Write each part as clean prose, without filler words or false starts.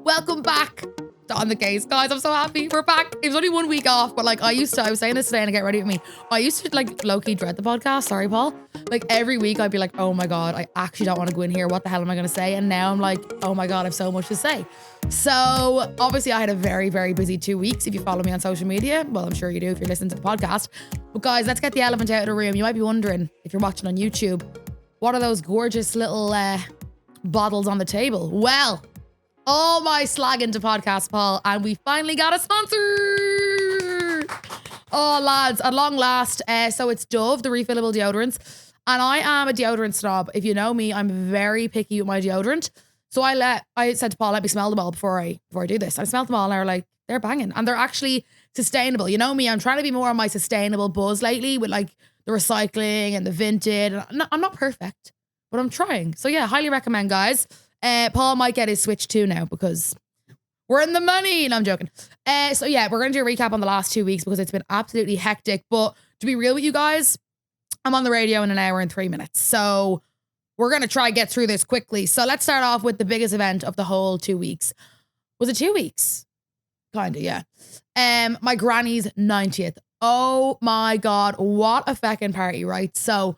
Welcome back to On the Case. Guys, I'm so happy. We're back. It was only 1 week off, but like I was saying this today and I get ready with me. I used to like low-key dread the podcast. Sorry, Paul. Like every week I'd be like, oh my God, I actually don't want to go in here. What the hell am I going to say? And now I'm like, oh my God, I have so much to say. So obviously I had a very, very busy 2 weeks. If you follow me on social media, well, I'm sure you do if you're listening to the podcast. But guys, let's get the elephant out of the room. You might be wondering if you're watching on YouTube, what are those gorgeous little bottles on the table? Well, all my slagging to podcast, Paul, and we finally got a sponsor. Oh, lads, at long last. So it's Dove, the refillable deodorants. And I am a deodorant snob. If you know me, I'm very picky with my deodorant. So I said to Paul, let me smell them all before I do this. I smelled them all and they're like, they're banging. And they're actually sustainable. You know me, I'm trying to be more on my sustainable buzz lately with like the recycling and the vintage. I'm not perfect, but I'm trying. So yeah, highly recommend, guys. Paul might get his Switch too now because we're in the money. No, I'm joking. So yeah, we're going to do a recap on the last 2 weeks because it's been absolutely hectic. But to be real with you guys, I'm on the radio in 1 hour and 3 minutes. So we're going to try and get through this quickly. So let's start off with the biggest event of the whole 2 weeks. Was it 2 weeks? Kind of, yeah. My granny's 90th. Oh my God, what a feckin' party, right? So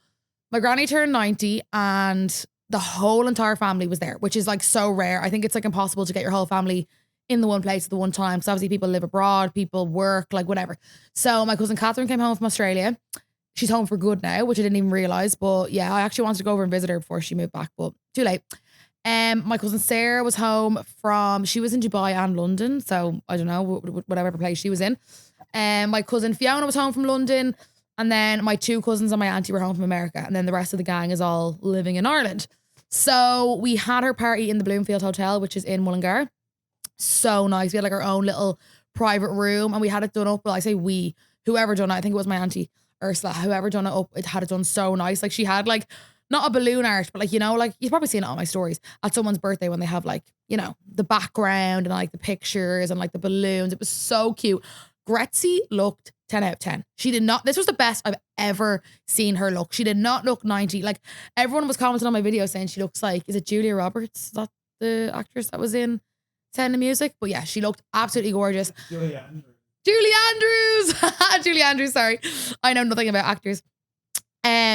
my granny turned 90 and the whole entire family was there, which is like so rare. I think it's like impossible to get your whole family in the one place at the one time. So obviously people live abroad, people work, like whatever. So my cousin Catherine came home from Australia. She's home for good now, which I didn't even realize. But yeah, I actually wanted to go over and visit her before she moved back, but too late. My cousin Sarah was home she was in Dubai and London. So I don't know, whatever place she was in. My cousin Fiona was home from London. And then my 2 cousins and my auntie were home from America. And then the rest of the gang is all living in Ireland. So we had her party in the Bloomfield Hotel, which is in Mullingar. So nice. We had like our own little private room and we had it done up. Well, I say we, whoever done it, I think it was my auntie Ursula, whoever done it up, it had it done so nice. Like she had like, not a balloon art, but like, you know, like you've probably seen it on my stories at someone's birthday when they have like, you know, the background and like the pictures and like the balloons. It was so cute. Gretzy looked 10 out of 10. She did not, this was the best I've ever seen her look. She did not look 90. Like everyone was commenting on my video saying she looks like, is it Julia Roberts? Is that the actress that was in Sound of Music? But yeah, she looked absolutely gorgeous. Julie Andrews. Julie Andrews, sorry. I know nothing about actors.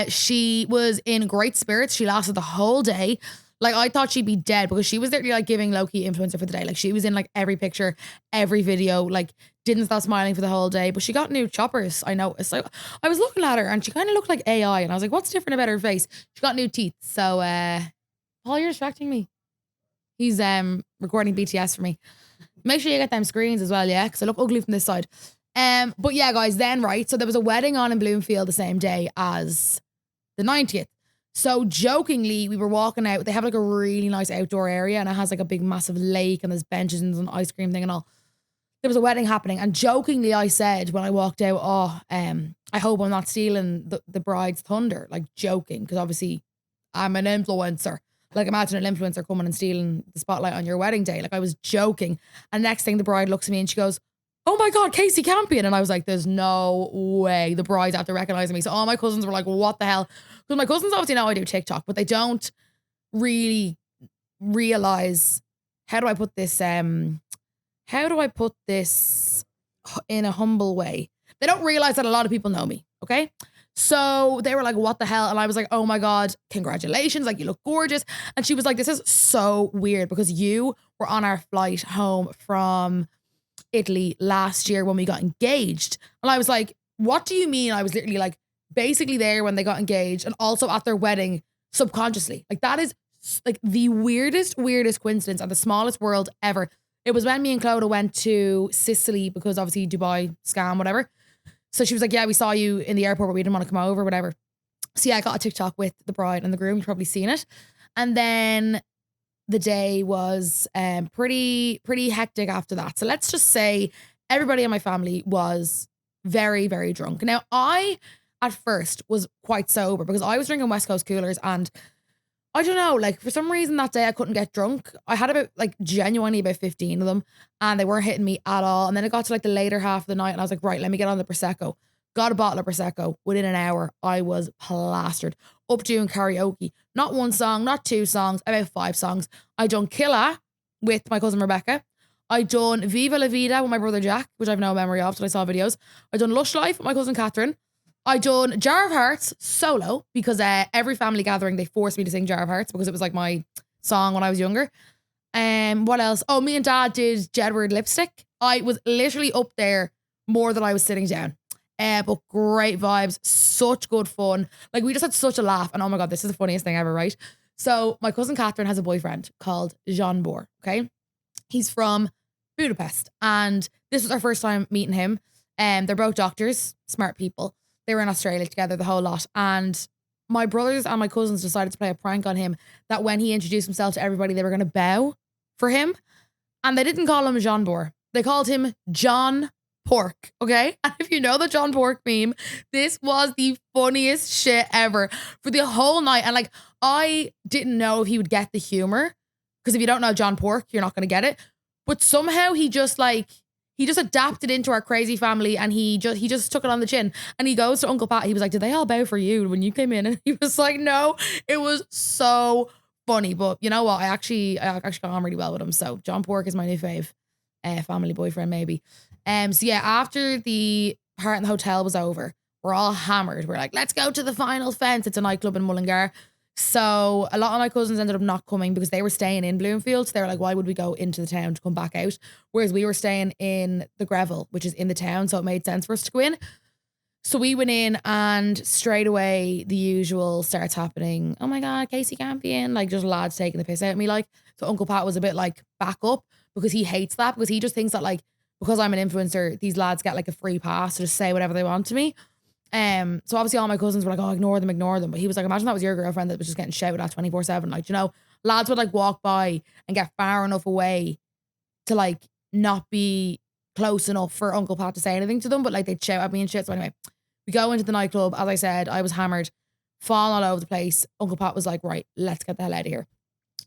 She was in great spirits. She lasted the whole day. Like I thought she'd be dead because she was literally like giving low-key influencer for the day. Like she was in like every picture, every video, like didn't stop smiling for the whole day. But she got new choppers, I noticed. Like I was looking at her and she kind of looked like AI and I was like, what's different about her face? She got new teeth. So Paul, you're distracting me. He's recording BTS for me. Make sure you get them screens as well, yeah? Because I look ugly from this side. But yeah, guys, then right. So there was a wedding on in Bloomfield the same day as the 90th. So jokingly, we were walking out. They have like a really nice outdoor area and it has like a big massive lake and there's benches and there's an ice cream thing and all. There was a wedding happening and jokingly I said when I walked out, I hope I'm not stealing the bride's thunder, like joking, because obviously I'm an influencer. Like imagine an influencer coming and stealing the spotlight on your wedding day. Like I was joking. And next thing the bride looks at me and she goes, oh my God, Kasey Campion. And I was like, there's no way the bride's after recognizing me. So all my cousins were like, what the hell? Because my cousins obviously know I do TikTok, but they don't really realize how do I put this in a humble way? They don't realize that a lot of people know me, okay? So they were like, what the hell? And I was like, oh my God, congratulations. Like you look gorgeous. And she was like, this is so weird because you were on our flight home from Italy last year when we got engaged. And I was like, what do you mean? I was literally like basically there when they got engaged and also at their wedding subconsciously. Like that is like the weirdest coincidence and the smallest world ever. It was when me and Clodagh went to Sicily because obviously Dubai scam, whatever. So she was like, yeah, we saw you in the airport, but we didn't want to come over, whatever. So yeah, I got a TikTok with the bride and the groom. You've probably seen it. And then the day was pretty hectic after that. So let's just say everybody in my family was very, very drunk. Now, I, at first, was quite sober because I was drinking West Coast coolers and I don't know, like for some reason that day I couldn't get drunk. I had genuinely about 15 of them and they weren't hitting me at all. And then it got to like the later half of the night and I was like, right, let me get on the Prosecco. Got a bottle of Prosecco. Within an hour, I was plastered. Up doing karaoke. Not one song, not 2 songs, about 5 songs. I done Killer with my cousin Rebecca. I done Viva La Vida with my brother Jack, which I've no memory of till I saw videos. I done Lush Life with my cousin Catherine. I done Jar of Hearts solo because every family gathering they forced me to sing Jar of Hearts because it was like my song when I was younger. What else? Oh, me and Dad did Jedward Lipstick. I was literally up there more than I was sitting down. But great vibes, such good fun. Like we just had such a laugh, and oh my God, this is the funniest thing ever, right? So my cousin Catherine has a boyfriend called Jean Boer. Okay, he's from Budapest, and this was our first time meeting him. They're both doctors, smart people. They were in Australia together, the whole lot. And my brothers and my cousins decided to play a prank on him that when he introduced himself to everybody, they were going to bow for him. And they didn't call him Jean Boer. They called him John Pork, okay? And if you know the John Pork meme, this was the funniest shit ever for the whole night. And like, I didn't know if he would get the humor because if you don't know John Pork, you're not going to get it. But somehow he just adapted into our crazy family and he just took it on the chin. And he goes to Uncle Pat. He was like, did they all bow for you when you came in? And he was like, no. It was so funny. But you know what? I actually got on really well with him. So John Pork is my new fave. Family boyfriend maybe. So yeah, after the part in the hotel was over, we're all hammered. We're like, let's go to the final fence. It's a nightclub in Mullingar. So a lot of my cousins ended up not coming because they were staying in Bloomfield. So they were like, why would we go into the town to come back out? Whereas we were staying in the Greville, which is in the town. So it made sense for us to go in. So we went in and straight away the usual starts happening. Oh my God, Kasey Campion. Like just lads taking the piss out of me. Like, so Uncle Pat was a bit like back up because he hates that because he just thinks that like, because I'm an influencer, these lads get like a free pass to just say whatever they want to me. So obviously all my cousins were like, oh, ignore them. But he was like, imagine that was your girlfriend that was just getting shouted at 24/7. Like, you know, lads would like walk by and get far enough away to like not be close enough for Uncle Pat to say anything to them, but like they'd shout at me and shit. So anyway, we go into the nightclub. As I said, I was hammered, falling all over the place. Uncle Pat was like, right, let's get the hell out of here.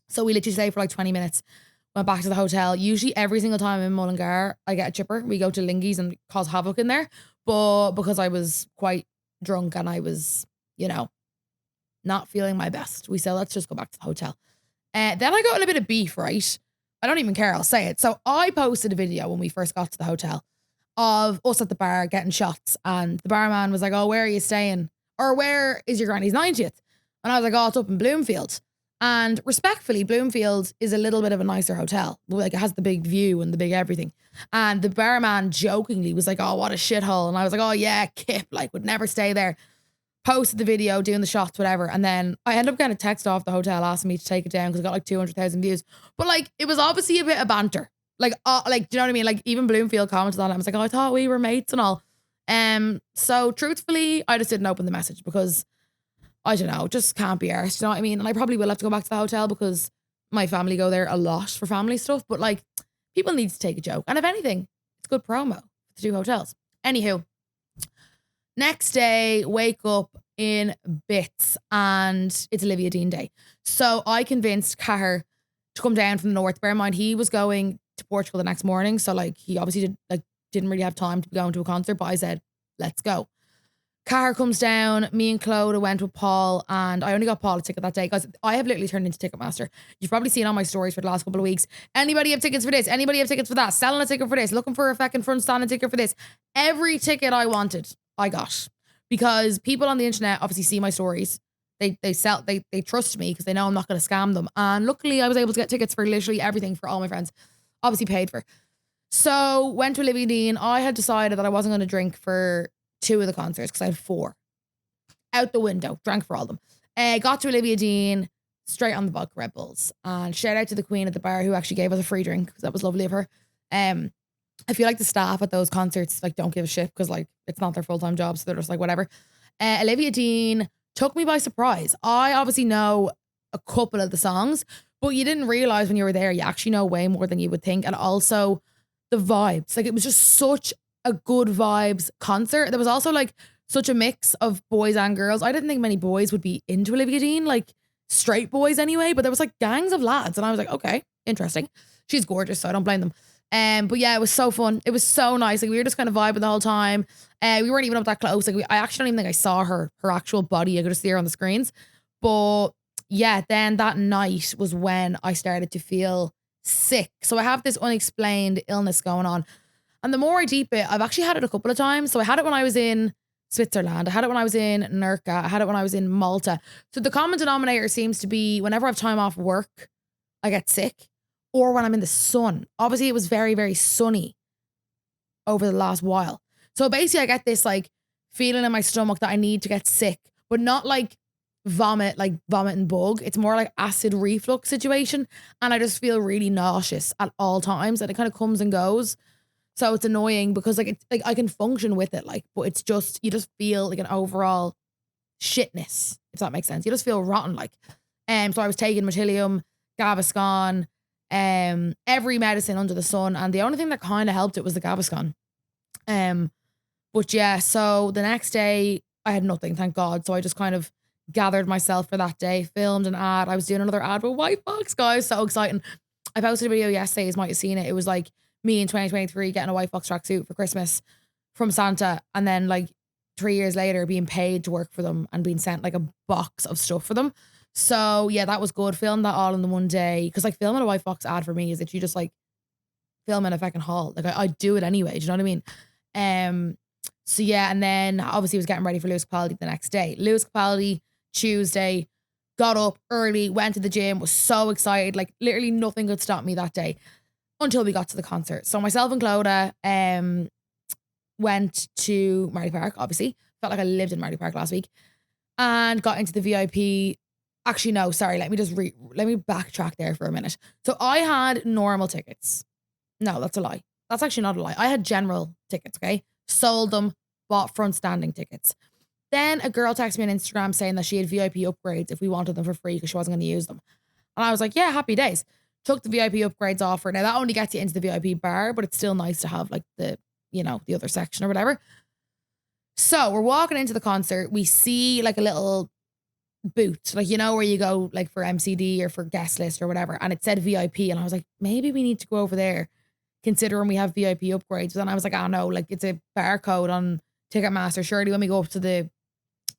So we literally stayed for like 20 minutes. Went back to the hotel. Usually every single time I'm in Mullingar, I get a chipper. We go to Lingy's and cause havoc in there. But because I was quite drunk and I was, you know, not feeling my best, we said, let's just go back to the hotel. Then I got in a bit of beef, right? I don't even care. I'll say it. So I posted a video when we first got to the hotel of us at the bar getting shots. And the barman was like, oh, where are you staying? Or where is your granny's 90th? And I was like, oh, it's up in Bloomfield. And respectfully, Bloomfield is a little bit of a nicer hotel. Like it has the big view and the big everything. And the barman jokingly was like, oh, what a shithole. And I was like, oh yeah, Kip, like would never stay there. Posted the video, doing the shots, whatever. And then I ended up getting a text off the hotel asking me to take it down because it got like 200,000 views. But like, it was obviously a bit of banter. Like, do you know what I mean? Like even Bloomfield commented on it. I was like, oh, I thought we were mates and all. So truthfully, I just didn't open the message because I don't know, just can't be arsed, you know what I mean? And I probably will have to go back to the hotel because my family go there a lot for family stuff. But like, people need to take a joke. And if anything, it's good promo for the two hotels. Anywho, next day, wake up in bits and it's Olivia Dean Day. So I convinced Cahir to come down from the north. Bear in mind, he was going to Portugal the next morning. So like, he obviously didn't really have time to be going to a concert. But I said, let's go. Cahir comes down, me and Clodagh went with Paul, and I only got Paul a ticket that day because I have literally turned into Ticketmaster. You've probably seen on my stories for the last couple of weeks. Anybody have tickets for this? Anybody have tickets for that? Selling a ticket for this? Looking for a fucking front standing ticket for this? Every ticket I wanted, I got. Because people on the internet obviously see my stories. They trust me because they know I'm not going to scam them. And luckily I was able to get tickets for literally everything for all my friends. Obviously paid for. So went to Olivia Dean. I had decided that I wasn't going to drink for 2 of the concerts because I had 4. Out the window, drank for all of them. Got to Olivia Dean, straight on the vodka Red Bulls. And shout out to the queen at the bar who actually gave us a free drink because that was lovely of her. I feel like the staff at those concerts like don't give a shit because like it's not their full-time job, so they're just like whatever. Olivia Dean took me by surprise. I obviously know a couple of the songs, but you didn't realize when you were there, you actually know way more than you would think. And also the vibes, like it was just such a good vibes concert. There was also like such a mix of boys and girls. I didn't think many boys would be into Olivia Dean, like straight boys anyway, but there was like gangs of lads and I was like, okay, interesting. She's gorgeous, so I don't blame them. But yeah, it was so fun. It was so nice. Like we were just kind of vibing the whole time. We weren't even up that close. Like I actually don't even think I saw her actual body. I could just see her on the screens. But yeah, then that night was when I started to feel sick. So I have this unexplained illness going on. And the more I deep it, I've actually had it a couple of times. So I had it when I was in Switzerland. I had it when I was in Nurka. I had it when I was in Malta. So the common denominator seems to be whenever I have time off work, I get sick, or when I'm in the sun. Obviously, it was very, very sunny over the last while. So basically, I get this like feeling in my stomach that I need to get sick, but not like vomit and bug. It's more like acid reflux situation. And I just feel really nauseous at all times, and it kind of comes and goes. So it's annoying because like it's like I can function with it, like, but it's just you just feel like an overall shitness, if that makes sense. You just feel rotten, like. So I was taking Matilium, Gaviscon, every medicine under the sun, and the only thing that kind of helped it was the Gaviscon. But yeah, so the next day I had nothing, thank God. So I just kind of gathered myself for that day, filmed an ad. I was doing another ad with White Fox, guys. So exciting. I posted a video yesterday, you might have seen it. It was like me in 2023 getting a White Fox tracksuit for Christmas from Santa, and then like 3 years later being paid to work for them and being sent like a box of stuff for them. So yeah, that was good. Filmed that all in the one day. Cause like filming a White Fox ad for me is that you just like film in a fucking haul. Like I do it anyway. Do you know what I mean? So yeah, and then obviously I was getting ready for Lewis Capaldi the next day. Lewis Capaldi, Tuesday, got up early, went to the gym, was so excited. Like literally nothing could stop me that day until we got to the concert. So myself and Clodagh went to Marley Park, obviously. Felt like I lived in Marley Park last week. And got into the VIP. Actually, no, sorry. Let me backtrack there for a minute. So I had normal tickets. No, that's a lie. That's actually not a lie. I had general tickets, okay? Sold them, bought front standing tickets. Then a girl texted me on Instagram saying that she had VIP upgrades if we wanted them for free because she wasn't going to use them. And I was like, yeah, happy days. Took the VIP upgrades offer. Now that only gets you into the VIP bar, but it's still nice to have like the, you know, the other section or whatever. So we're walking into the concert. We see like a little booth, like, you know, where you go like for MCD or for guest list or whatever. And it said VIP. And I was like, maybe we need to go over there considering we have VIP upgrades. But then I was like, oh no, like it's a barcode on Ticketmaster. Surely when we go up to the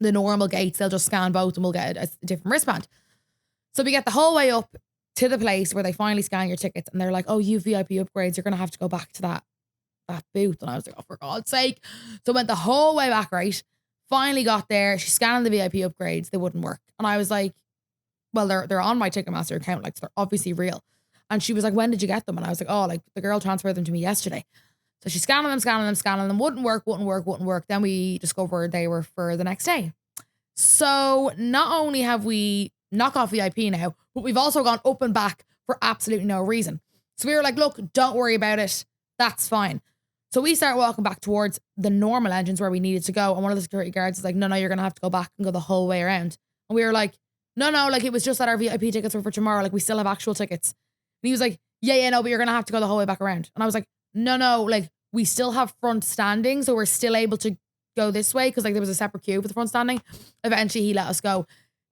normal gates, they'll just scan both and we'll get a different wristband. So we get the whole way up to the place where they finally scan your tickets and they're like, oh, you VIP upgrades, you're going to have to go back to that booth. And I was like, oh, for God's sake. So I went the whole way back, right? Finally got there. She's scanning the VIP upgrades. They wouldn't work. And I was like, well, they're on my Ticketmaster account. Like, they're obviously real. And she was like, when did you get them? And I was like, oh, like the girl transferred them to me yesterday. So she's scanning them. Wouldn't work. Then we discovered they were for the next day. So not only have we knock off VIP now, but we've also gone up and back for absolutely no reason. So we were like, look, don't worry about it. That's fine. So we start walking back towards the normal entrance where we needed to go. And one of the security guards is like, no, you're going to have to go back and go the whole way around. And we were like, no, like it was just that our VIP tickets were for tomorrow. Like we still have actual tickets. And he was like, yeah, no, but you're going to have to go the whole way back around. And I was like, no, like we still have front standing. So we're still able to go this way because like there was a separate queue for the front standing. Eventually he let us go.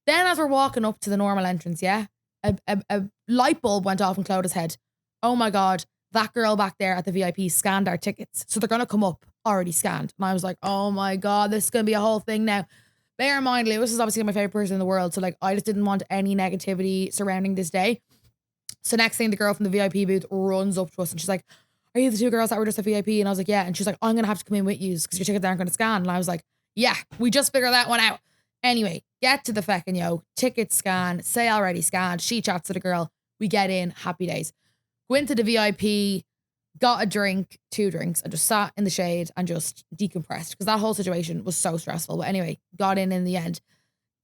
Then as we're walking up to the normal entrance, yeah, a light bulb went off in Clodagh's head. Oh my God, that girl back there at the VIP scanned our tickets. So they're going to come up already scanned. And I was like, oh my God, this is going to be a whole thing now. Bear in mind, Lewis is obviously my favorite person in the world. So like, I just didn't want any negativity surrounding this day. So next thing, the girl from the VIP booth runs up to us and she's like, are you the two girls that were just at VIP? And I was like, yeah. And she's like, I'm going to have to come in with you because your tickets aren't going to scan. And I was like, yeah, we just figured that one out. Anyway, get to the feckin' tickets scan, say already scanned. She chats to the girl. We get in, happy days. Go into the VIP, got a drink, 2 drinks, and just sat in the shade and just decompressed because that whole situation was so stressful. But anyway, got in the end.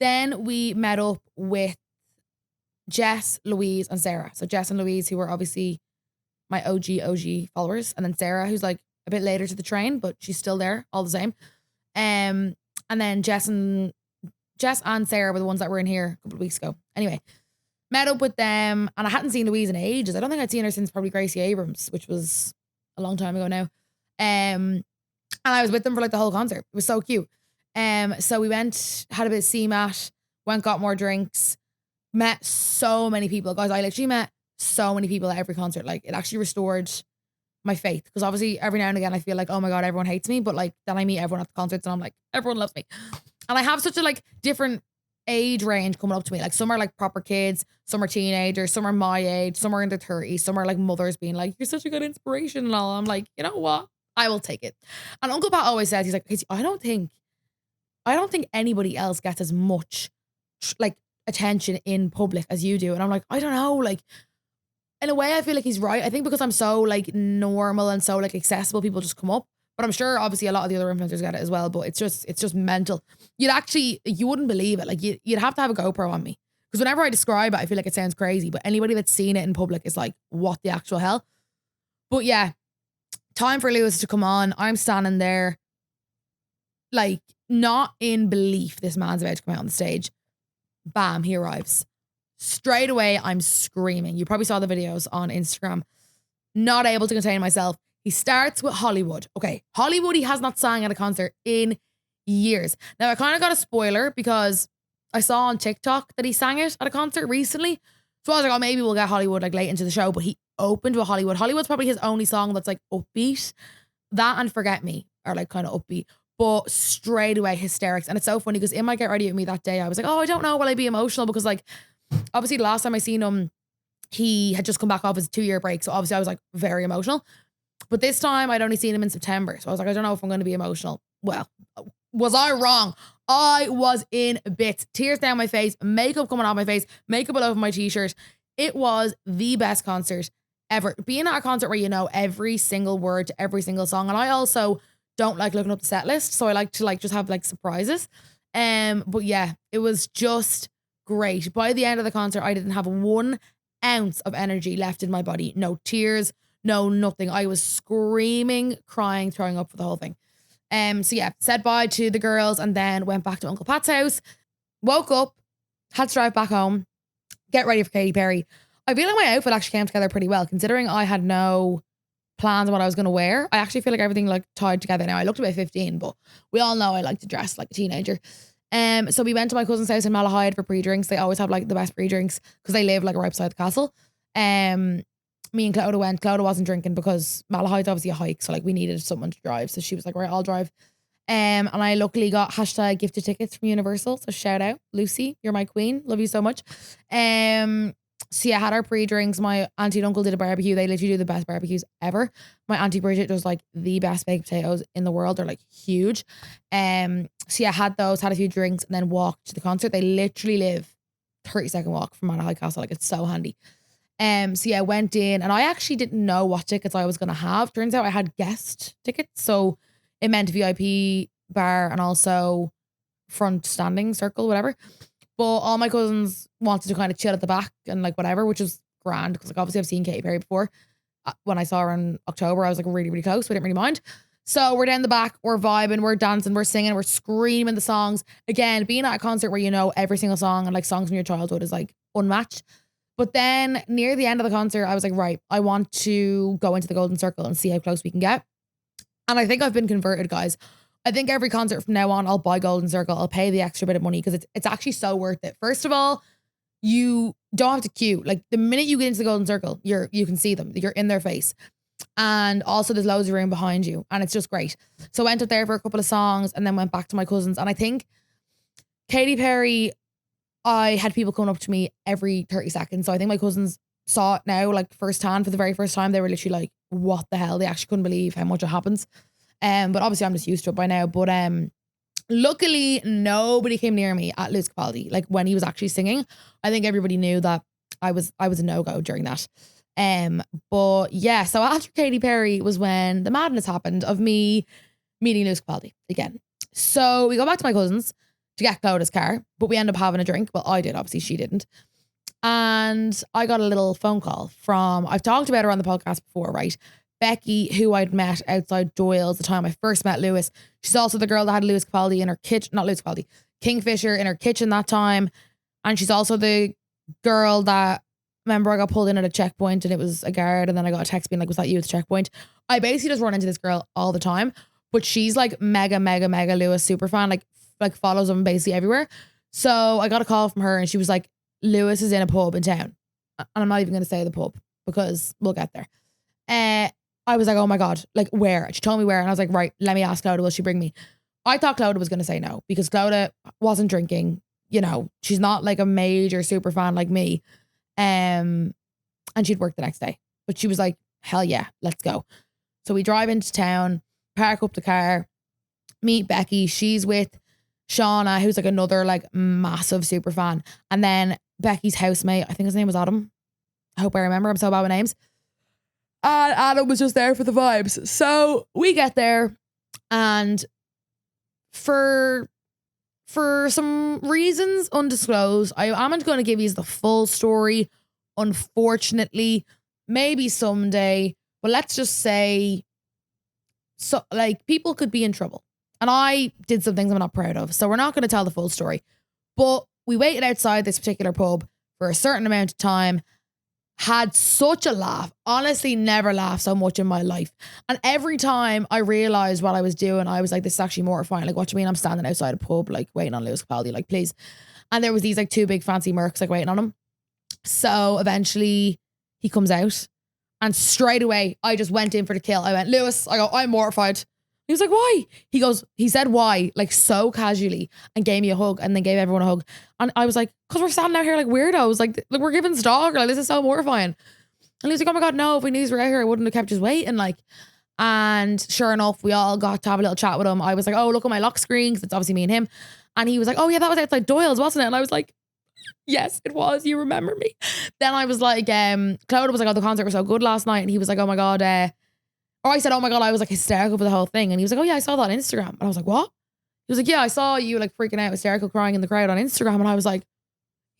Then we met up with Jess, Louise, and Sarah. So Jess and Louise, who were obviously my OG followers, and then Sarah, who's like a bit later to the train, but she's still there all the same. And then Jess and Sarah were the ones that were in here a couple of weeks ago. Anyway, met up with them, and I hadn't seen Louise in ages. I don't think I'd seen her since probably Gracie Abrams, which was a long time ago now. And I was with them for like the whole concert. It was so cute. So we went, had a bit of CMAT, went, got more drinks, met so many people. Guys, I literally met so many people at every concert. Like, it actually restored my faith. Because obviously every now and again I feel like, oh my God, everyone hates me. But like, then I meet everyone at the concerts and I'm like, everyone loves me. And I have such a like different age range coming up to me. Like some are like proper kids, some are teenagers, some are my age, some are in their 30s, some are like mothers being like, you're such a good inspiration and all. I'm like, you know what? I will take it. And Uncle Pat always says, he's like, Kasey, I don't think anybody else gets as much like attention in public as you do. And I'm like, I don't know. Like, in a way, I feel like he's right. I think because I'm so like normal and so like accessible, people just come up. But I'm sure obviously a lot of the other influencers get it as well. But it's just mental. You wouldn't believe it. Like you'd have to have a GoPro on me. Because whenever I describe it, I feel like it sounds crazy. But anybody that's seen it in public is like, what the actual hell? But yeah, time for Lewis to come on. I'm standing there, like, not in belief this man's about to come out on the stage. Bam, he arrives. Straight away, I'm screaming. You probably saw the videos on Instagram. Not able to contain myself. He starts with Hollywood. Okay, Hollywood he has not sang at a concert in years. Now, I kind of got a spoiler because I saw on TikTok that he sang it at a concert recently. So I was like, oh, maybe we'll get Hollywood like late into the show. But he opened with Hollywood. Hollywood's probably his only song that's like upbeat. That and Forget Me are like kind of upbeat. But straight away, hysterics. And it's so funny because in my Get Ready With Me that day, I was like, oh, I don't know, will I be emotional? Because like, obviously the last time I seen him, he had just come back off his 2-year break. So obviously I was like very emotional. But this time I'd only seen him in September. So I was like, I don't know if I'm going to be emotional. Well, was I wrong? I was in bits. Tears down my face, makeup coming off my face, makeup all over my t-shirt. It was the best concert ever. Being at a concert where you know every single word to every single song. And I also don't like looking up the set list. So I like to like just have like surprises. But yeah, it was just great. By the end of the concert, I didn't have 1 ounce of energy left in my body. No tears, no nothing. I was screaming, crying, throwing up for the whole thing. So yeah, said bye to the girls and then went back to Uncle Pat's house. Woke up, had to drive back home, get ready for Katy Perry. I feel like my outfit actually came together pretty well considering I had no plans on what I was going to wear. I actually feel like everything like tied together now. I looked about 15, but we all know I like to dress like a teenager. So we went to my cousin's house in Malahide for pre-drinks. They always have like the best pre-drinks because they live like right beside the castle. Me and Clodagh went. Clodagh wasn't drinking because Malahide's obviously a hike, so like we needed someone to drive. So she was like, right, I'll drive. And I luckily got #gifted tickets from Universal. So shout out, Lucy, you're my queen. Love you so much. So yeah, had our pre-drinks. My auntie and uncle did a barbecue. They literally do the best barbecues ever. My auntie Bridget does like the best baked potatoes in the world. They're like huge. So yeah, had those, had a few drinks, and then walked to the concert. They literally live 30-second walk from Malahide Castle. Like it's so handy. So yeah, went in and I actually didn't know what tickets I was going to have. Turns out I had guest tickets. So it meant VIP bar and also front standing circle, whatever. But all my cousins wanted to kind of chill at the back and like whatever, which was grand because like obviously I've seen Katy Perry before. When I saw her in October, I was like really, really close. So I didn't really mind. So we're down the back, we're vibing, we're dancing, we're singing, we're screaming the songs. Again, being at a concert where you know every single song and like songs from your childhood is like unmatched. But then near the end of the concert, I was like, right, I want to go into the Golden Circle and see how close we can get. And I think I've been converted, guys. I think every concert from now on, I'll buy Golden Circle. I'll pay the extra bit of money because it's actually so worth it. First of all, you don't have to queue. Like the minute you get into the Golden Circle, you can see them. You're in their face. And also there's loads of room behind you. And it's just great. So I went up there for a couple of songs and then went back to my cousins. And I think Katy Perry, I had people coming up to me every 30 seconds. So I think my cousins saw it now, like firsthand for the very first time. They were literally like, what the hell? They actually couldn't believe how much it happens. But obviously I'm just used to it by now. But luckily nobody came near me at Lewis Capaldi. Like when he was actually singing, I think everybody knew that I was a no-go during that. But yeah, so after Katy Perry was when the madness happened of me meeting Lewis Capaldi again. So we go back to my cousins to get Clodagh's car, but we end up having a drink. Well, I did, obviously she didn't. And I got a little phone call from, I've talked about her on the podcast before, right? Becky, who I'd met outside Doyle's the time I first met Lewis. She's also the girl that had Lewis Capaldi in her kitchen, not Lewis Capaldi, Kingfisher in her kitchen that time. And she's also the girl that, remember I got pulled in at a checkpoint and it was a guard and then I got a text being like, was that you at the checkpoint? I basically just run into this girl all the time, but she's like mega Lewis super fan, like follows him basically everywhere. So I got a call from her and she was like, Lewis is in a pub in town. And I'm not even going to say the pub because we'll get there. I was like, oh my God, like where? She told me where. And I was like, right, let me ask Clodagh, will she bring me? I thought Clodagh was going to say no because Clodagh wasn't drinking, you know, she's not like a major super fan like me. And she'd work the next day. But she was like, hell yeah, let's go. So we drive into town, park up the car, meet Becky. She's with Shauna, who's like another like massive super fan. And then Becky's housemate, I think his name was Adam. I hope I remember. I'm so bad with names. And Adam was just there for the vibes. So we get there, and for some reasons undisclosed, I am going to give you the full story. Unfortunately, maybe someday, but let's just say, so like people could be in trouble. And I did some things I'm not proud of. So we're not going to tell the full story. But we waited outside this particular pub for a certain amount of time, had such a laugh. Honestly, never laughed so much in my life. And every time I realized what I was doing, I was like, this is actually mortifying. Like, what do you mean I'm standing outside a pub, like waiting on Lewis Capaldi, like, please. And there was these like two big fancy mercs like waiting on him. So eventually he comes out, and straight away I just went in for the kill. I went, Lewis, I go, I'm mortified. He was like, why? He said why, like so casually, and gave me a hug, and then gave everyone a hug. And I was like, because we're standing out here like weirdos, like we're giving stock, like this is so mortifying. And he was like, oh my God, no, if we knew you were out here, I wouldn't have kept you waiting. Like, and sure enough, we all got to have a little chat with him. I was like, oh, look at my lock screen, because it's obviously me and him. And he was like, oh yeah, that was outside Doyle's, wasn't it? And I was like, yes, it was. You remember me. Then I was like, Claudia was like, oh, the concert was so good last night. And he was like, oh my God, or I said, oh my God, I was like hysterical for the whole thing. And he was like, oh yeah, I saw that on Instagram. And I was like, what? He was like, yeah, I saw you like freaking out, hysterical, crying in the crowd on Instagram. And I was like,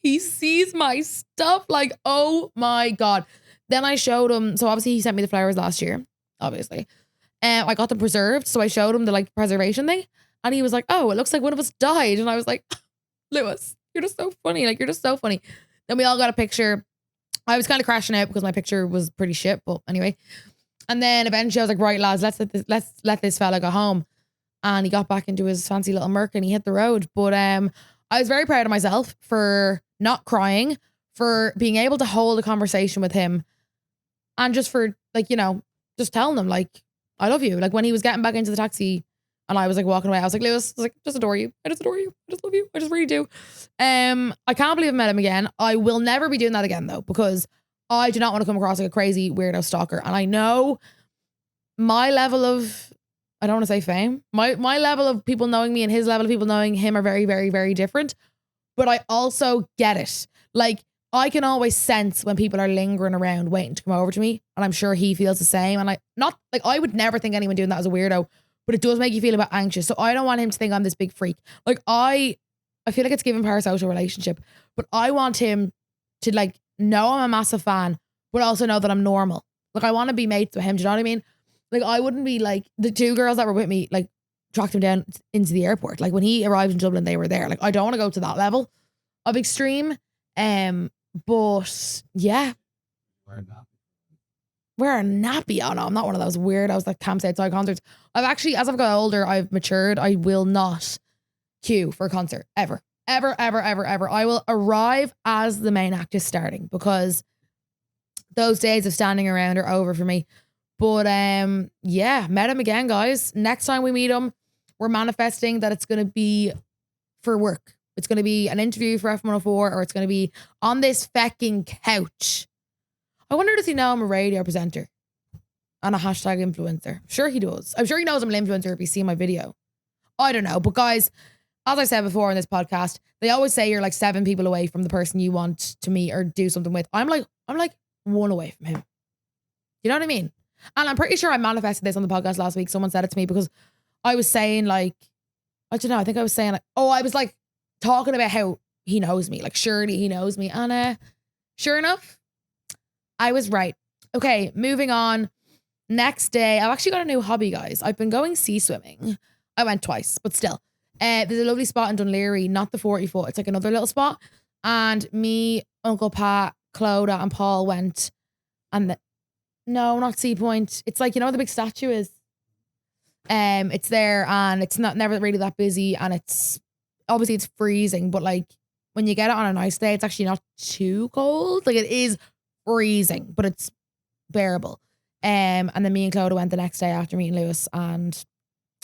he sees my stuff. Like, oh my God. Then I showed him. So obviously he sent me the flowers last year, obviously. I got them preserved. So I showed him the like preservation thing. And he was like, oh, it looks like one of us died. And I was like, Lewis, you're just so funny. Like, you're just so funny. Then we all got a picture. I was kind of crashing out because my picture was pretty shit. But anyway. And then eventually I was like, right, lads, let's let this fella go home. And he got back into his fancy little Merc and he hit the road. But I was very proud of myself for not crying, for being able to hold a conversation with him, and just for like, you know, just telling him like, I love you. Like when he was getting back into the taxi and I was like walking away, I was like, Lewis, I was like, just adore you. I just adore you. I just love you. I just really do. I can't believe I met him again. I will never be doing that again though, because I do not want to come across like a crazy weirdo stalker. And I know my level of, I don't want to say fame, my level of people knowing me and his level of people knowing him are very, very, very different. But I also get it. Like I can always sense when people are lingering around waiting to come over to me. And I'm sure he feels the same. And I would never think anyone doing that is a weirdo, but it does make you feel a bit anxious. So I don't want him to think I'm this big freak. Like I feel like it's giving parasocial relationship, but I want him to like know I'm a massive fan, but also know that I'm normal. Like I want to be mates with him. Do you know what I mean? Like I wouldn't be like the two girls that were with me, like tracked him down into the airport. Like when he arrived in Dublin, they were there. Like I don't want to go to that level of extreme. But yeah. Wear a nappy. Oh no, I'm not one of those weirdos that camps outside concerts. I've actually, as I've got older, I've matured. I will not queue for a concert ever. Ever, ever, ever, ever. I will arrive as the main act is starting, because those days of standing around are over for me. But yeah, met him again, guys. Next time we meet him, we're manifesting that it's going to be for work. It's going to be an interview for F104, or it's going to be on this fucking couch. I wonder, does he know I'm a radio presenter and a hashtag influencer? Sure he does. I'm sure he knows I'm an influencer if he's seen my video. I don't know. But guys, as I said before in this podcast, they always say you're like 7 people away from the person you want to meet or do something with. I'm like 1 away from him. You know what I mean? And I'm pretty sure I manifested this on the podcast last week. Someone said it to me because I was saying like, I don't know. I think I was saying like, I was like talking about how he knows me. Like surely he knows me. And sure enough, I was right. Okay, moving on. Next day, I've actually got a new hobby, guys. I've been going sea swimming. I went twice, but still. There's a lovely spot in Dunleary, not the 40 foot. It's like another little spot. And me, Uncle Pat, Clodagh and Paul went. And no, not Sea Point. It's like, you know where the big statue is? It's there and it's never really that busy. And it's obviously it's freezing, but like when you get it on a nice day, it's actually not too cold. Like it is freezing, but it's bearable. And then me and Clodagh went the next day after meeting Lewis, and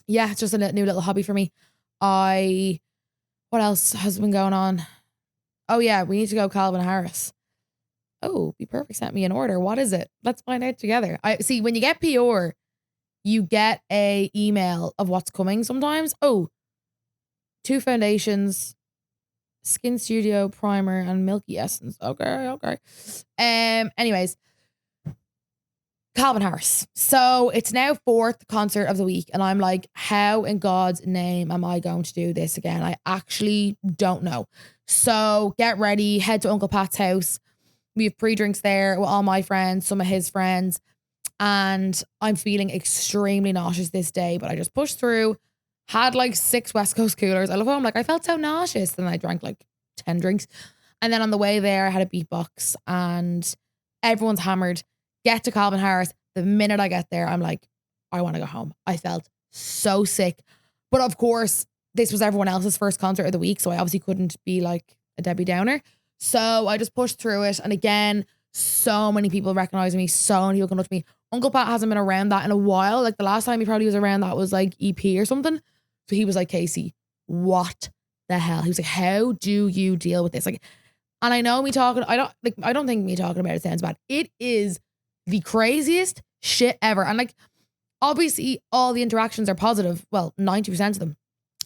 yeah, it's just a new little hobby for me. What What else has been going on? Oh yeah, we need to go Calvin Harris. Oh, Be Perfect sent me an order. What is it? Let's find out together. I see when you get PR, you get a email of what's coming sometimes. Oh, 2 foundations, Skin Studio primer, and Milky Essence. Okay. Anyways, Calvin Harris. So it's now 4th concert of the week, and I'm like, how in God's name am I going to do this again? I actually don't know. So get ready, head to Uncle Pat's house. We have pre-drinks there with all my friends, some of his friends, and I'm feeling extremely nauseous this day, but I just pushed through, had like 6 West Coast coolers. I love how I'm like, I felt so nauseous. Then I drank like 10 drinks. And then on the way there, I had a beatbox and everyone's hammered. Get to Calvin Harris. The minute I get there, I'm like, I want to go home. I felt so sick. But of course, this was everyone else's first concert of the week, so I obviously couldn't be like a Debbie Downer. So I just pushed through it. And again, so many people recognizing me. So many people come up to me. Uncle Pat hasn't been around that in a while. Like the last time he probably was around that was like EP or something. So he was like, Kasey, what the hell? He was like, how do you deal with this? Like, and I know me talking, I don't think me talking about it sounds bad. It is the craziest shit ever. And like, obviously all the interactions are positive. Well, 90% of them.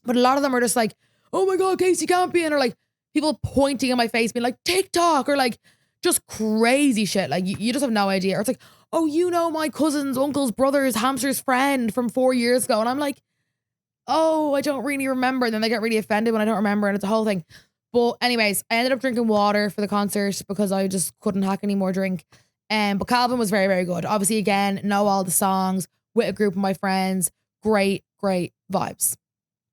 But a lot of them are just like, oh my God, Kasey Campion, or like people pointing at my face being like TikTok, or like just crazy shit. Like you just have no idea. Or it's like, oh, you know, my cousin's uncle's brother's hamster's friend from 4 years ago. And I'm like, oh, I don't really remember. And then they get really offended when I don't remember, and it's a whole thing. But anyways, I ended up drinking water for the concert because I just couldn't hack any more drink. But Calvin was very, very good. Obviously, again, know all the songs with a group of my friends. Great, great vibes.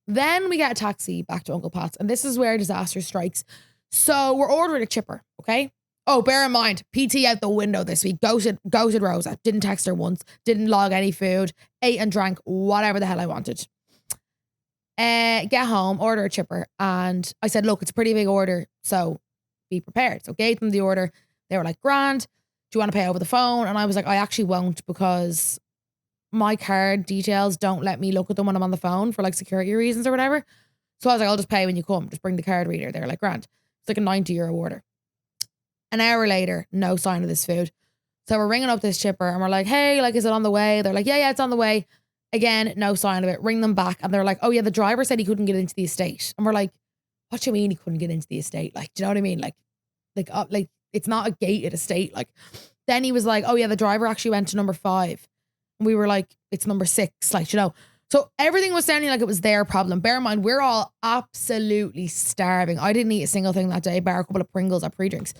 Then we get a taxi back to Uncle Pat's, and this is where disaster strikes. So we're ordering a chipper, okay? Oh, bear in mind, PT out the window this week. Ghosted Rosa. Didn't text her once. Didn't log any food. Ate and drank whatever the hell I wanted. Get home, order a chipper. And I said, look, it's a pretty big order, so be prepared. So gave them the order. They were like, grand. Do you want to pay over the phone? And I was like, I actually won't, because my card details don't let me look at them when I'm on the phone for like security reasons or whatever. So I was like, I'll just pay when you come. Just bring the card reader. They're like, grand. It's like a €90 order. An hour later, no sign of this food. So we're ringing up this chipper and we're like, hey, like, is it on the way? They're like, yeah, it's on the way. Again, no sign of it. Ring them back and they're like, oh yeah, the driver said he couldn't get into the estate. And we're like, what do you mean he couldn't get into the estate? Like, do you know what I mean? Like it's not a gated estate. Like, then he was like, oh yeah, the driver actually went to number 5. And we were like, it's number 6. Like, you know, so everything was sounding like it was their problem. Bear in mind, we're all absolutely starving. I didn't eat a single thing that day, bar a couple of Pringles at pre-drinks.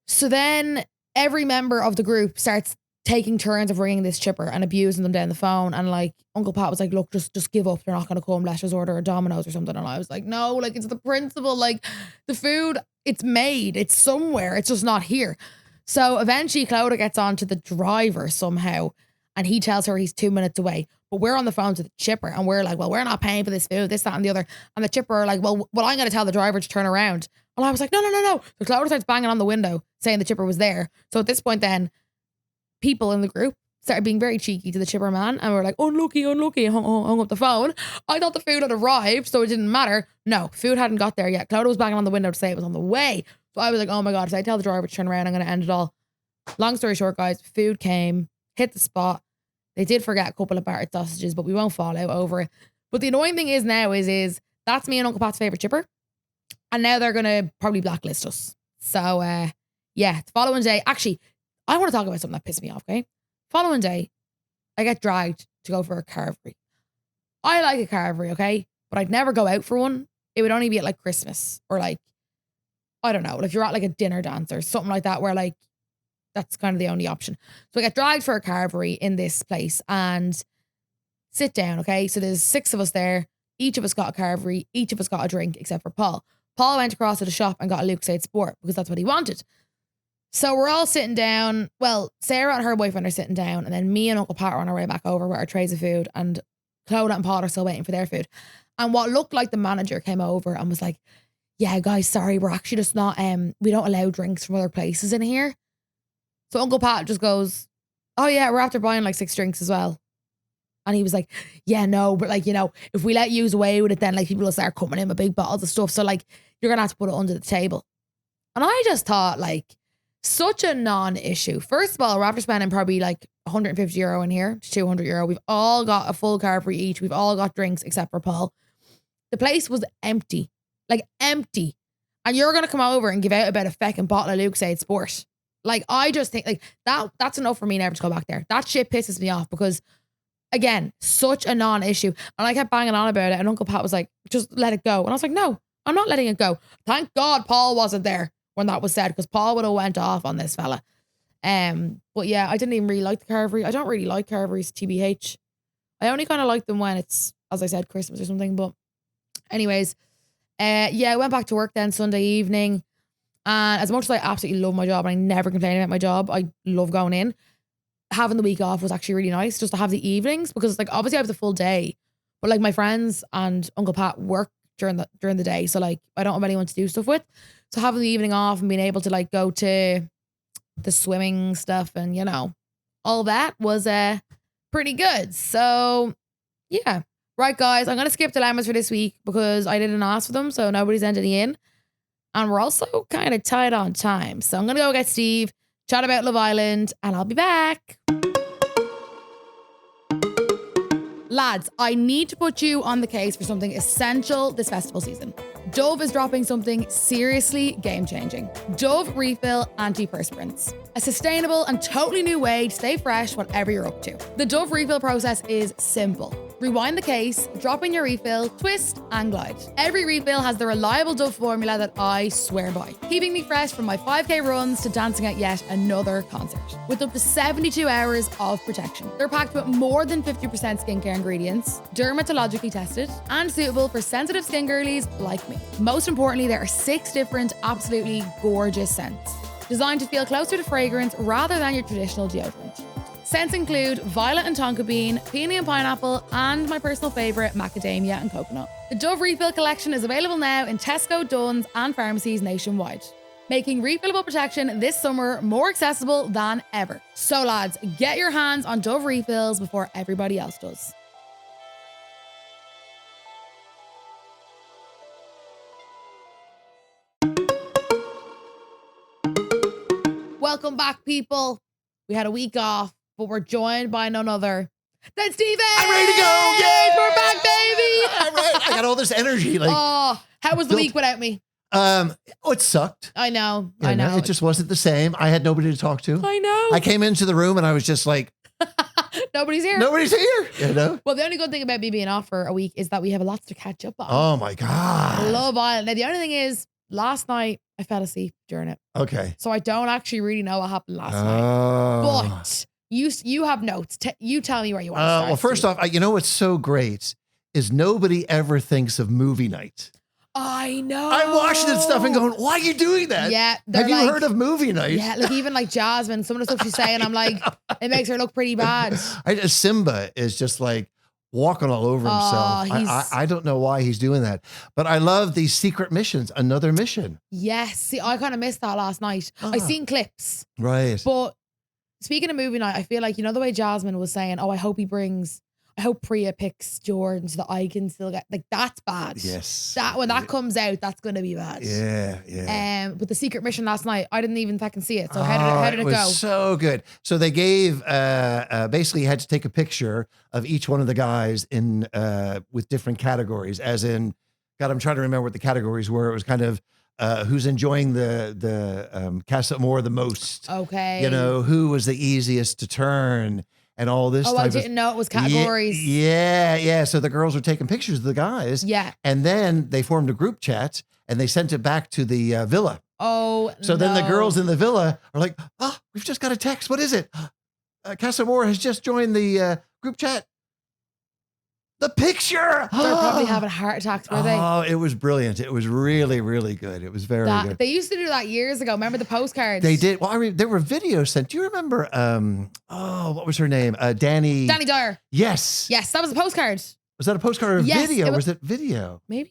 So then every member of the group starts taking turns of ringing this chipper and abusing them down the phone. And like Uncle Pat was like, look, just give up. They're not going to come. Let's just order a Domino's or something. And I was like, no, like it's the principle. Like the food, it's made. It's somewhere. It's just not here. So eventually Clodagh gets on to the driver somehow and he tells her he's 2 minutes away. But we're on the phone to the chipper and we're like, well, we're not paying for this food, this, that, and the other. And the chipper are like, well, I'm going to tell the driver to turn around. And I was like, no. So Clodagh starts banging on the window saying the chipper was there. So at this point then, people in the group started being very cheeky to the chipper man. And we were like, unlucky, and hung up the phone. I thought the food had arrived, so it didn't matter. No, food hadn't got there yet. Clodagh was banging on the window to say it was on the way. So I was like, oh my God, if I tell the driver to turn around, I'm going to end it all. Long story short, guys, food came, hit the spot. They did forget a couple of battered sausages, but we won't fall out over it. But the annoying thing is now is that's me and Uncle Pat's favourite chipper. And now they're going to probably blacklist us. So, yeah, the following day, actually, I want to talk about something that pissed me off, okay? Following day, I get dragged to go for a carvery. I like a carvery, okay? But I'd never go out for one. It would only be at like Christmas or like, I don't know, if you're at like a dinner dance or something like that where like, that's kind of the only option. So I get dragged for a carvery in this place and sit down, okay? So there's 6 of us there. Each of us got a carvery. Each of us got a drink except for Paul. Paul went across to the shop and got a Lucasade Sport because that's what he wanted. So we're all sitting down. Well, Sarah and her boyfriend are sitting down and then me and Uncle Pat are on our way back over with our trays of food and Clodagh and Paul are still waiting for their food. And what looked like the manager came over and was like, yeah, guys, sorry, we're actually just not, we don't allow drinks from other places in here. So Uncle Pat just goes, oh yeah, we're after buying like 6 drinks as well. And he was like, yeah, no, but like, you know, if we let you away with it, then like people will start coming in with big bottles of stuff. So like, you're going to have to put it under the table. And I just thought like, such a non-issue. First of all, we're after spending probably like €150 in here to €200. We've all got a full car for each. We've all got drinks except for Paul. The place was empty, like empty. And you're going to come over and give out about a fucking bottle of Lucozade Sport. Like, I just think like that's enough for me never to go back there. That shit pisses me off because, again, such a non-issue. And I kept banging on about it. And Uncle Pat was like, just let it go. And I was like, no, I'm not letting it go. Thank God Paul wasn't there when that was said, because Paul would have went off on this fella. But yeah, I didn't even really like the Carvery. I don't really like Carveries, TBH. I only kind of like them when it's, as I said, Christmas or something. But anyways, yeah, I went back to work then Sunday evening. And as much as I absolutely love my job, and I never complain about my job, I love going in. Having the week off was actually really nice, just to have the evenings, because like obviously I have the full day, but like my friends and Uncle Pat work during the day, so like I don't have anyone to do stuff with. So having the evening off and being able to like go to the swimming stuff and, you know, all that was pretty good. So yeah. Right, guys, I'm going to skip dilemmas for this week because I didn't ask for them, so nobody's entered in. And we're also kind of tight on time. So I'm going to go get Steve, chat about Love Island, and I'll be back. Lads, I need to put you on the case for something essential this festival season. Dove is dropping something seriously game-changing. Dove Refill Antiperspirants. A sustainable and totally new way to stay fresh whatever you're up to. The Dove Refill process is simple. Rewind the case, drop in your refill, twist and glide. Every refill has the reliable Dove formula that I swear by, keeping me fresh from my 5K runs to dancing at yet another concert. With up to 72 hours of protection. They're packed with more than 50% skincare ingredients, dermatologically tested, and suitable for sensitive skin girlies like me. Most importantly, there are 6 different absolutely gorgeous scents, designed to feel closer to fragrance rather than your traditional deodorant. Scents include violet and tonka bean, peony and pineapple, and my personal favourite, macadamia and coconut. The Dove Refill collection is available now in Tesco, Dunnes, and pharmacies nationwide, making refillable protection this summer more accessible than ever. So lads, get your hands on Dove Refills before everybody else does. Welcome back, people. We had a week off, but we're joined by none other than Steven. I'm ready to go. Yay! We're back, baby. All right. I got all this energy. Like, oh, how was the week without me? It sucked. I know. It just wasn't the same. I had nobody to talk to. I know. I came into the room and I was just like, nobody's here. Nobody's here. You know? Well, the only good thing about me being off for a week is that we have lots to catch up on. Oh my God. Love Island. Now, the only thing is, last night I fell asleep during it. Okay. So I don't actually really know what happened last night. But you have notes. You tell me where you want to start. Well, first off, you know what's so great is nobody ever thinks of movie night. I know. I'm watching this stuff and going, why are you doing that? Yeah. Have you heard of movie night? Yeah, like even like Jasmine, some of the stuff she's saying, I'm like, it makes her look pretty bad. Simba is just like walking all over himself. I don't know why he's doing that. But I love these secret missions. Another mission. Yes. See, I kind of missed that last night. I seen clips. Right. But speaking of movie night, I feel like, you know, the way Jasmine was saying, I hope Priya picks Jordan so that I can still get, like, that's bad. Yes. When that comes out, that's going to be bad. Yeah. But the secret mission last night, I didn't even fucking see it. So how did it go? It was so good. So they gave, basically you had to take a picture of each one of the guys in, with different categories, as in, God, I'm trying to remember what the categories were. It was kind of, who's enjoying the Kase more the most. Okay. You know, who was the easiest to turn and all this. I didn't know it was categories. Yeah. So the girls were taking pictures of the guys. Yeah. And then they formed a group chat and they sent it back to the villa. Oh, so then the girls in the villa are like, we've just got a text. What is it? Kase Moore has just joined the group chat. The picture. They're probably having heart attacks, were they? Oh, it was brilliant. It was really, really good. It was very good. They used to do that years ago. Remember the postcards? They did. Well, there were videos sent. Do you remember, what was her name? Danny Dyer. Yes. Yes, that was a postcard. Was that a postcard or video? Was it video? Maybe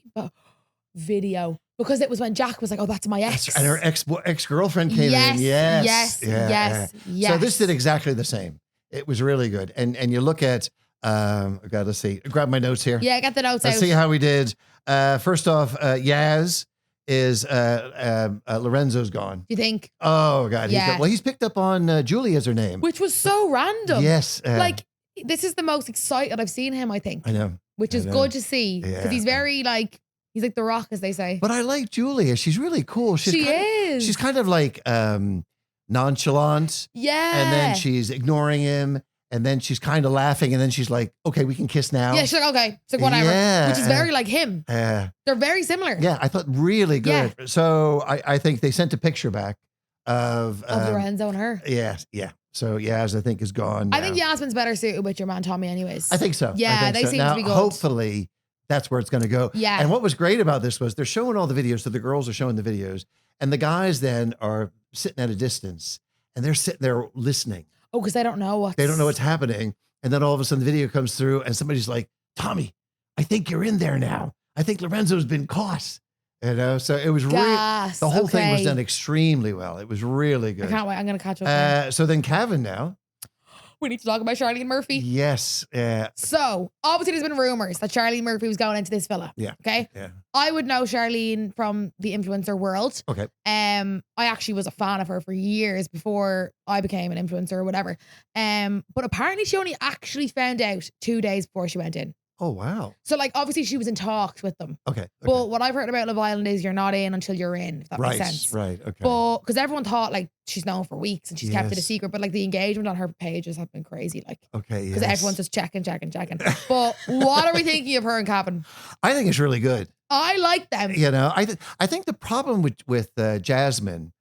video. Because it was when Jack was like, that's my ex. And her ex-girlfriend came in. Yes. Yes. So this did exactly the same. It was really good. And you look at I got to see. Grab my notes here. Yeah, get the notes Let's out. see how we did. First off, Yaz is Lorenzo's gone. Do you think? Oh God, Yeah. he's picked up on Julie as her name. Which was so random. Yes, like this is the most excited I've seen him, I think. I know. Which is good to see because Yeah. he's very like he's like the Rock, as they say. But I like Julia. She's really cool. She is. She's kind of like nonchalant. Yeah. And then she's ignoring him. And then she's kind of laughing. And then she's like, okay, we can kiss now. Yeah, she's like, okay. It's like, whatever. Yeah. Which is very like him. They're very similar. Yeah, I thought really good. Yeah. So I think they sent a picture back of Lorenzo and her. Yeah. So Yaz, I think, is gone now. I think Yasmin's better suited with your man Tommy anyways. I think so. Yeah, they seem to be good. Hopefully that's where it's going to go. Yeah. And what was great about this was they're showing all the videos. So the girls are showing the videos. And the guys then are sitting at a distance. And they're sitting there listening. Oh, because they don't know what's happening. And then all of a sudden the video comes through and somebody's like, Tommy, I think you're in there now. I think Lorenzo's been caught. You know, so it was really, the whole thing was done extremely well. It was really good. I can't wait. I'm going to catch up. So then Kevin now. We need to talk about Charlene Murphy. Yes. So obviously there's been rumors that Charlene Murphy was going into this fella. Yeah. Okay. Yeah. I would know Charlene from the influencer world. Okay. I actually was a fan of her for years before I became an influencer or whatever. But apparently she only actually found out 2 days before she went in. Oh, wow. So like obviously she was in talks with them. Okay. But what I've heard about Love Island is you're not in until you're in, if that makes sense. Right. Okay. But because everyone thought like she's known for weeks and she's kept it a secret, but like the engagement on her pages have been crazy. Like, okay. Because everyone's just checking. But what are we thinking of her and Kevin? I think it's really good. I like them. You know, I think the problem with Jasmine,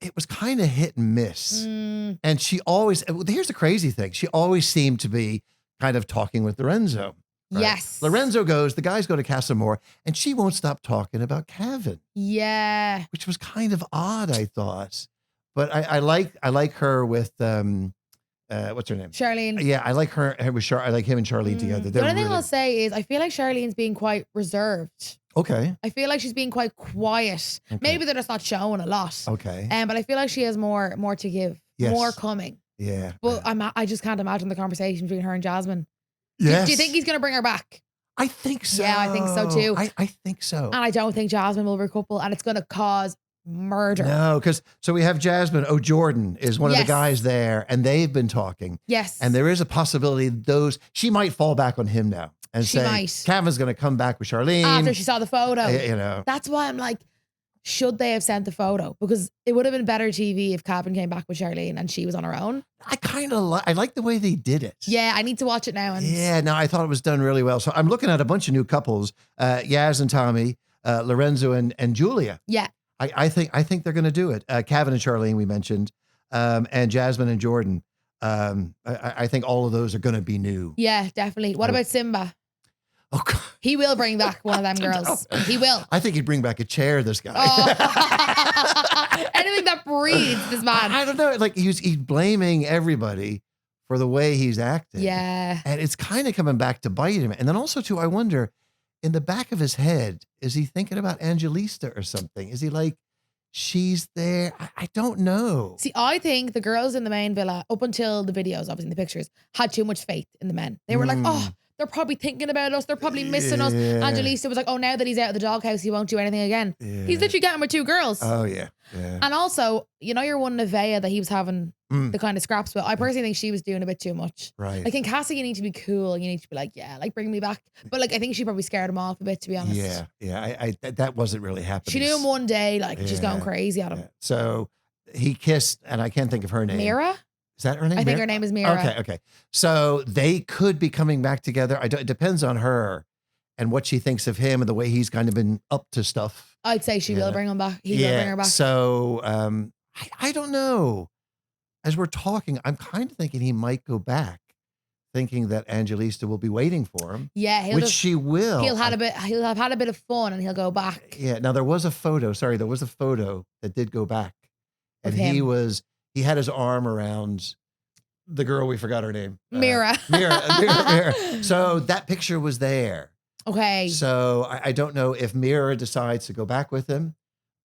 it was kind of hit and miss. And she always, here's the crazy thing. She always seemed to be kind of talking with Lorenzo. Right? Yes. Lorenzo goes, the guys go to Casa more, and she won't stop talking about Kevin. Yeah. Which was kind of odd, I thought. But I like her with what's her name? Charlene. Yeah, I like her with I like him and Charlene together. The only thing I'll say is I feel like Charlene's being quite reserved. Okay. I feel like she's being quite quiet. Okay. Maybe they're just not showing a lot. Okay. But I feel like she has more to give. Yes. More coming. Yeah. But I just can't imagine the conversation between her and Jasmine. Yes. Do you think he's going to bring her back? I think so. Yeah, I think so too. I think so. And I don't think Jasmine will recouple, and it's going to cause murder. No, because so we have Jasmine O'Jordan is one of the guys there, and they've been talking. Yes. And there is a possibility she might fall back on him now and say Kevin's going to come back with Charlene after she saw the photo. You know, that's why I'm like, should they have sent the photo? Because it would have been better TV if Kevin came back with Charlene and she was on her own. I like the way they did it. Yeah, I need to watch it now. No, I thought it was done really well. So I'm looking at a bunch of new couples, Yaz and Tommy, Lorenzo and Julia. Yeah. I think they're going to do it. Kevin and Charlene, we mentioned, and Jasmine and Jordan. I think all of those are going to be new. Yeah, definitely. What about Simba? Oh, God. He will bring back one of them girls. He will. I think he'd bring back a chair, this guy. Oh. Anything that breathes, this man. I don't know. Like he's blaming everybody for the way he's acting. Yeah. And it's kind of coming back to bite him. And then also, too, I wonder, in the back of his head, is he thinking about Angelista or something? Is he like, she's there? I don't know. See, I think the girls in the main villa, up until the videos, obviously in the pictures, had too much faith in the men. They were like, oh, they're probably thinking about us. They're probably missing us. Angelista was like, oh, now that he's out of the doghouse, he won't do anything again. Yeah. He's literally getting with 2 girls. Oh, yeah. And also, you know, your one Nevaeh that he was having the kind of scraps with. I personally think she was doing a bit too much. Right. Like in Kase, you need to be cool. You need to be like, yeah, like bring me back. But like, I think she probably scared him off a bit, to be honest. Yeah. That wasn't really happening. She knew him one day, like just going crazy at him. Yeah. So he kissed, and I can't think of her name. Mira? Is that her name? I think her name is Mira. Okay. So they could be coming back together. It depends on her and what she thinks of him and the way he's kind of been up to stuff. I'd say she will bring him back. He will bring her back. So I don't know. As we're talking, I'm kind of thinking he might go back, thinking that Angelista will be waiting for him. Yeah, she will. He'll have had a bit of fun and he'll go back. Yeah. Now there was a photo that did go back, and he had his arm around the girl. We forgot her name. Mira. Mira. So that picture was there. Okay. So I don't know if Mira decides to go back with him,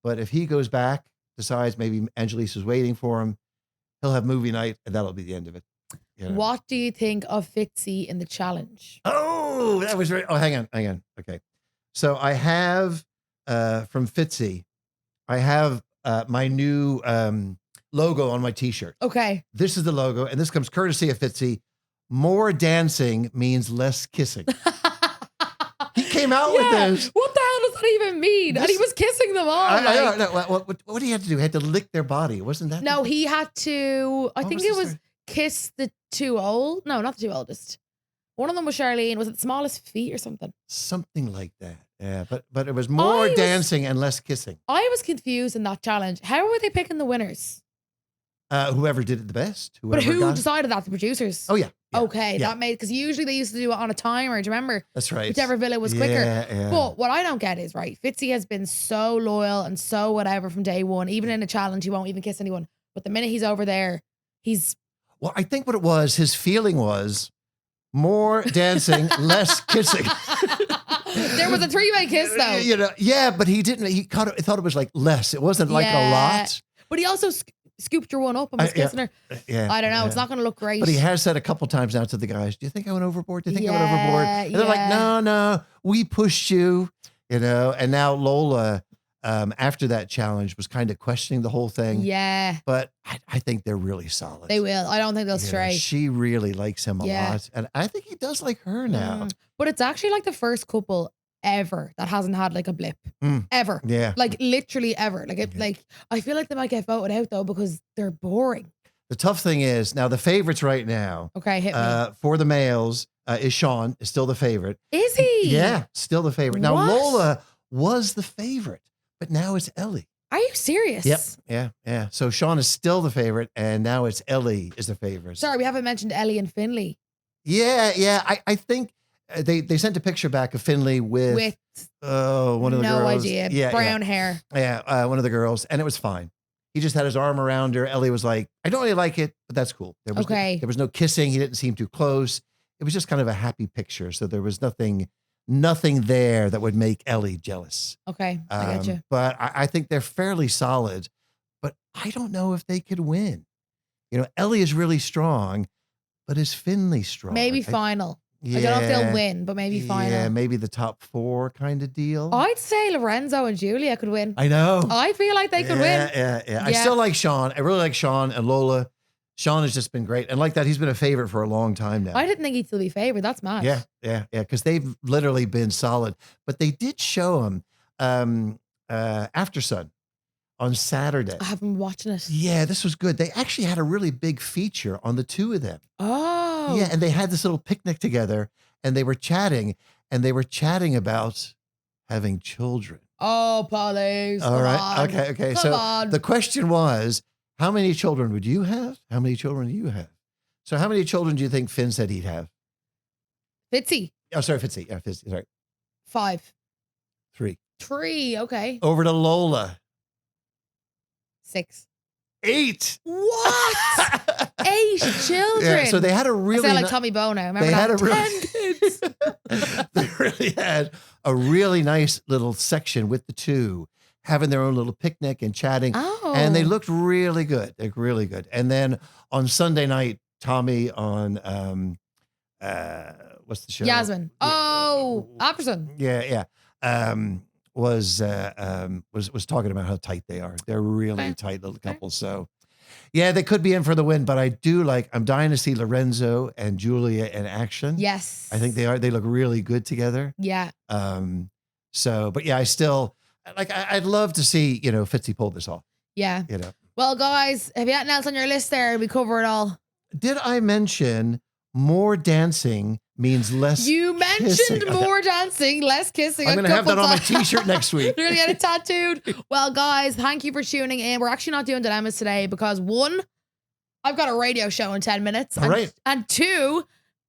but if he goes back, decides maybe Angelisa's waiting for him, he'll have movie night, and that'll be the end of it. You know. What do you think of Fitzy in the challenge? Oh, that was very. Oh, hang on. Okay, so I have from Fitzy, I have my new logo on my T-shirt. Okay. This is the logo, and this comes courtesy of Fitzy. More dancing means less kissing. He came out with this. What the hell does that even mean? And he was kissing them all. I don't know. What did he have to do? He had to lick their body. Wasn't that? No, he had to. I think it was story? kiss the two old. No, not the two oldest. One of them was Charlene. Was it smallest feet or something? Something like that. Yeah, but it was more dancing and less kissing. I was confused in that challenge. How were they picking the winners? Whoever did it the best. But who decided that? The producers? Oh, yeah. Okay, that made, because usually they used to do it on a timer. Do you remember? That's right. Whichever villa was quicker. Yeah. But what I don't get is, right, Fitzy has been so loyal and so whatever from day one. Even in a challenge, he won't even kiss anyone. But the minute he's over there, he's... Well, I think what it was, his feeling was more dancing, less kissing. There was a three-way kiss, though. You know, yeah, but he didn't. He thought it was like less. It wasn't like a lot. But he also scooped your one up and was kissing her. Yeah, I don't know. It's not going to look great. But he has said a couple times now to the guys, "Do you think I went overboard? Do you think I went overboard?" And they're like, "No, we pushed you." You know. And now Lola, after that challenge, was kind of questioning the whole thing. Yeah. But I think they're really solid. They will. I don't think they'll stray. She really likes him a lot, and I think he does like her now. But it's actually like the first couple ever that hasn't had like a blip ever. Yeah. Like literally ever. Like I feel like they might get voted out though because they're boring. The tough thing is now the favorites right now. Okay, hit me. For the males is Sean is still the favorite. Is he? Yeah, still the favorite. Now What? Lola was the favorite, but now it's Ellie. Are you serious? Yep. Yeah. So Sean is still the favorite, and now it's Ellie is the favorite. Sorry, we haven't mentioned Ellie and Finley. Yeah. I think they sent a picture back of Finley with one of the girls. No idea. Yeah, brown hair. Yeah, one of the girls, and it was fine. He just had his arm around her. Ellie was like, "I don't really like it, but that's cool." There was no kissing. He didn't seem too close. It was just kind of a happy picture. So there was nothing there that would make Ellie jealous. Okay, I get you. But I think they're fairly solid. But I don't know if they could win. You know, Ellie is really strong, but is Finley strong? Maybe final. I don't know if they'll win, but maybe final. Yeah, maybe the top 4 kind of deal. I'd say Lorenzo and Julia could win. I know. I feel like they could win. Yeah. I still like Sean. I really like Sean and Lola. Sean has just been great. And like that, he's been a favorite for a long time now. I didn't think he'd still be favored. That's mad. Yeah. Because they've literally been solid. But they did show him After Sun on Saturday. I haven't been watching it. Yeah, this was good. They actually had a really big feature on the two of them. Oh. Yeah, and they had this little picnic together, and they were chatting, about having children. Oh, Polly. All right. Okay. So the question was, how many children would you have? How many children do you have? So how many children do you think Finn said he'd have? Fitzy. Oh, sorry, Fitzy. Yeah, Fitzy. Sorry. 5. 3. 3. Okay. Over to Lola. 6. 8. What? 8 children. Yeah, so they had a really... I sound like Tommy Bono. Remember they that? had a really, 10 kids. They really had a really nice little section with the two having their own little picnic and chatting. Oh. And they looked really good. Like really good. And then on Sunday night, Tommy on what's the show? Yasmin. Oh, Afterson. Yeah. Was talking about how tight they are. They're really tight little couple. So yeah, they could be in for the win, but I'm dying to see Lorenzo and Julia in action. Yes. I think they look really good together. Yeah. But yeah, I still I'd love to see, Fitzy pull this off. Yeah. Well, guys, have you anything else on your list there? We cover it all. Did I mention more dancing means less You mentioned kissing? more dancing, less kissing. I'm going to have that on my t-shirt next week. You're going to get it tattooed. Well, guys, thank you for tuning in. We're actually not doing dilemmas today because 1, I've got a radio show in 10 minutes. All right. And 2,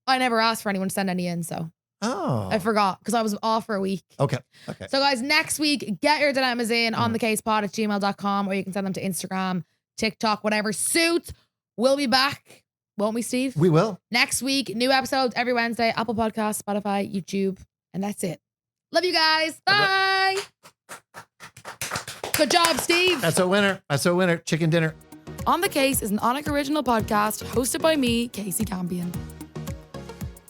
I never asked for anyone to send any in, so. Oh. I forgot because I was off for a week. Okay. So guys, next week, get your dilemmas in on thekasepod@gmail.com, or you can send them to Instagram, TikTok, whatever suits. We'll be back. Won't we, Steve? We will. Next week, new episodes every Wednesday, Apple Podcasts, Spotify, YouTube, and that's it. Love you guys. Bye. Good job, Steve. That's a winner. Chicken dinner. On the Case is an Onic original podcast hosted by me, Kasey Campion.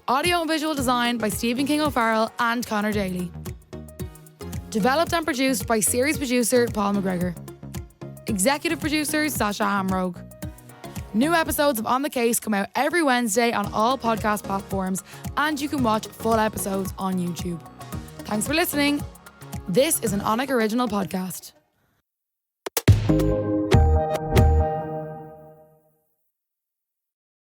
Audio and visual design by Stephen King O'Farrell and Connor Daly. Developed and produced by series producer Paul McGregor. Executive producer Sasha Hamrogue. New episodes of On the Case come out every Wednesday on all podcast platforms, and you can watch full episodes on YouTube. Thanks for listening. This is an Onic original podcast.